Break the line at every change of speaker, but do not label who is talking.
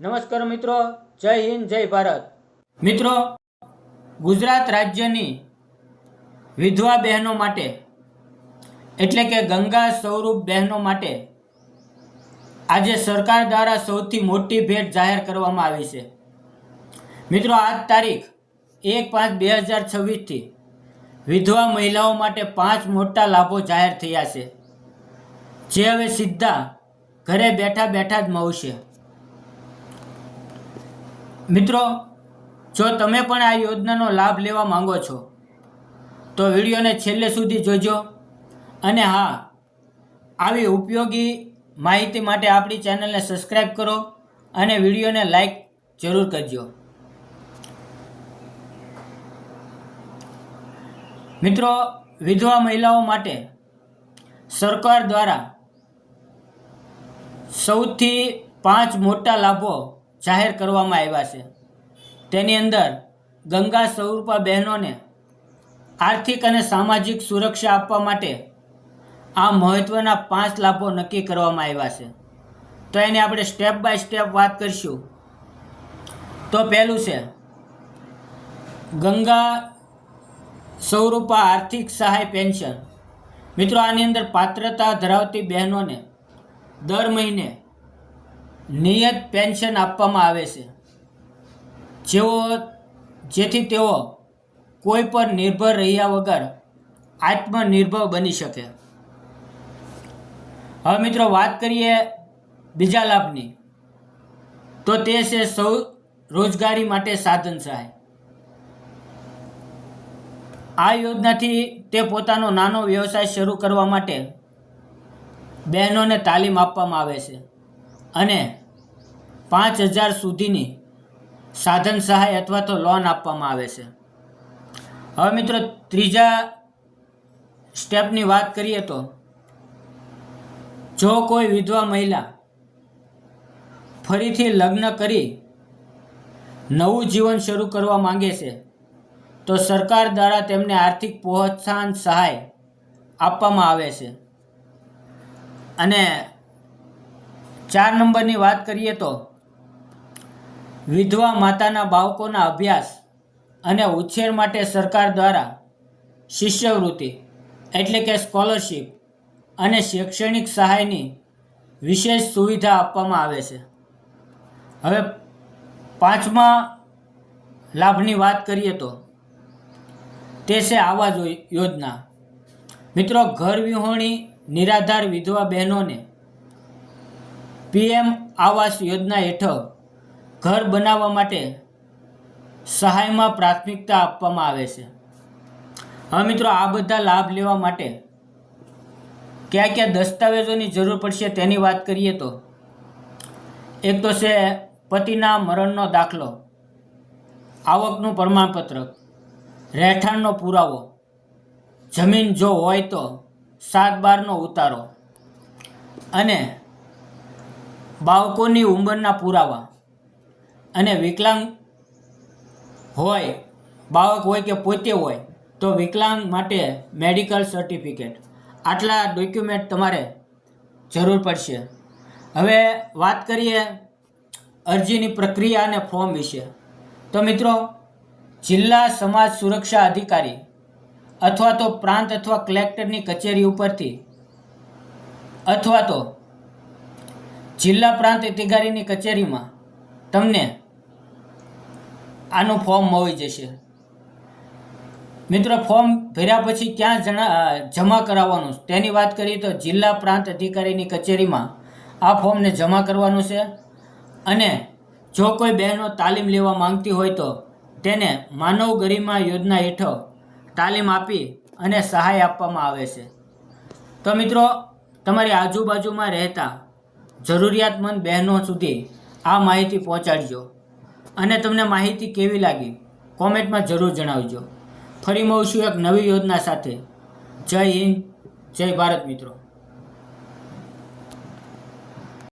નમસ્કાર મિત્રો, જય હિન્દ, જય ભારત. મિત્રો, ગુજરાત રાજ્યની વિધવા બહેનો માટે એટલે કે ગંગા સ્વરૂપ બહેનો માટે આજે સરકાર દ્વારા સૌથી મોટી ભેટ જાહેર કરવામાં આવી છે. મિત્રો, આજ તારીખ 1/5/2026 વિધવા મહિલાઓ માટે 5 મોટા લાભો જાહેર થયા છે, જે હવે સીધા ઘરે બેઠા બેઠા જ મળશે. મિત્રો, જો તમે પણ આ યોજનાનો લાભ લેવા માંગો છો તો વિડીયોને છેલ્લે સુધી જોજો. અને હા, આવી ઉપયોગી માહિતી માટે આપણી ચેનલને સબસ્ક્રાઈબ કરો અને વિડીયોને લાઈક જરૂર કરજો. મિત્રો, વિધવા મહિલાઓ માટે સરકાર દ્વારા સૌથી 5 મોટા લાભો જાહેર કરવામાં આવ્યા છે. તેની અંદર ગંગા સ્વરૂપા બહેનોને આર્થિક અને સામાજિક સુરક્ષા આપવા માટે આ મહત્ત્વના 5 લાભો નક્કી કરવામાં આવ્યા છે. તો એને આપણે સ્ટેપ બાય સ્ટેપ વાત કરીશું. તો પહેલું છે ગંગા સ્વરૂપા આર્થિક સહાય પેન્શન. મિત્રો, આની અંદર પાત્રતા ધરાવતી બહેનોને દર મહિને નિયત પેન્શન આપવામાં આવે છે, જેથી તેઓ કોઈ પર નિર્ભર રહ્યા વગર આત્મનિર્ભર બની શકે. હવે મિત્રો, વાત કરીએ બીજા લાભની, તો તે છે સૌ રોજગારી માટે સાધન સહાય. આ યોજનાથી તે પોતાનો નાનો વ્યવસાય શરૂ કરવા માટે બહેનોને તાલીમ આપવામાં આવે છે અને 5,000 સુધીની સાધન સહાય અથવા તો લોન આપવામાં આવે છે. હવે મિત્રો, ત્રીજા સ્ટેપની વાત કરીએ તો જો કોઈ વિધવા મહિલા ફરીથી લગ્ન કરી નવું જીવન શરૂ કરવા માંગે છે તો સરકાર દ્વારા તેમને આર્થિક પ્રોત્સાહન સહાય આપવામાં આવે છે. અને 4 નંબરની વાત કરીએ તો વિધવા માતાના બાળકોના અભ્યાસ અને ઉછેર માટે સરકાર દ્વારા શિષ્યવૃત્તિ એટલે કે સ્કોલરશિપ અને શૈક્ષણિક સહાયની વિશેષ સુવિધા આપવામાં આવે છે. હવે 5મા લાભની વાત કરીએ તો તે છે આવાસ યોજના. મિત્રો, ઘર વિહોણી નિરાધાર વિધવા બહેનોને PM આવાસ યોજના હેઠળ ઘર બનાવવા માટે સહાયમાં પ્રાથમિકતા આપવામાં આવે છે. હવે મિત્રો, આ બધા લાભ લેવા માટે કયા કયા દસ્તાવેજોની જરૂર પડશે તેની વાત કરીએ તો એક તો છે પતિના મરણનો દાખલો, આવકનું પ્રમાણપત્ર, રહેઠાણનો પુરાવો, જમીન જો હોય તો 7/12નો ઉતારો અને બાળકોની ઉંમરના પુરાવા. અને વિકલાંગ હોય, બાળક હોય કે પોતે હોય તો વિકલાંગ માટે મેડિકલ સર્ટિફિકેટ. આટલા ડોક્યુમેન્ટ તમારે જરૂર પડશે. હવે વાત કરીએ અરજીની પ્રક્રિયા અને ફોર્મ વિશે. તો મિત્રો, જિલ્લા સમાજ સુરક્ષા અધિકારી અથવા તો પ્રાંત અથવા કલેક્ટરની કચેરી ઉપરથી અથવા તો જિલ્લા પ્રાંત અધિકારીની કચેરીમાં તમને આનું ફોર્મ મળી જશે. મિત્રો, ફોર્મ ભર્યા પછી ક્યાં જમા કરાવવાનું તેની વાત કરીએ તો જિલ્લા પ્રાંત અધિકારીની કચેરીમાં આ ફોર્મને જમા કરવાનું છે. અને જો કોઈ બહેનો તાલીમ લેવા માંગતી હોય તો તેને માનવ ગરિમા યોજના હેઠળ તાલીમ આપી અને સહાય આપવામાં આવે છે. તો મિત્રો, તમારી આજુબાજુમાં રહેતા જરૂરિયાતમંદ બહેનો સુધી આ માહિતી પહોંચાડજો. અને તમને માહિતી કેવી લાગી કોમેન્ટમાં જરૂર જણાવજો. ફરી મળશું એક નવી યોજના સાથે. જય હિન્દ, જય ભારત મિત્રો.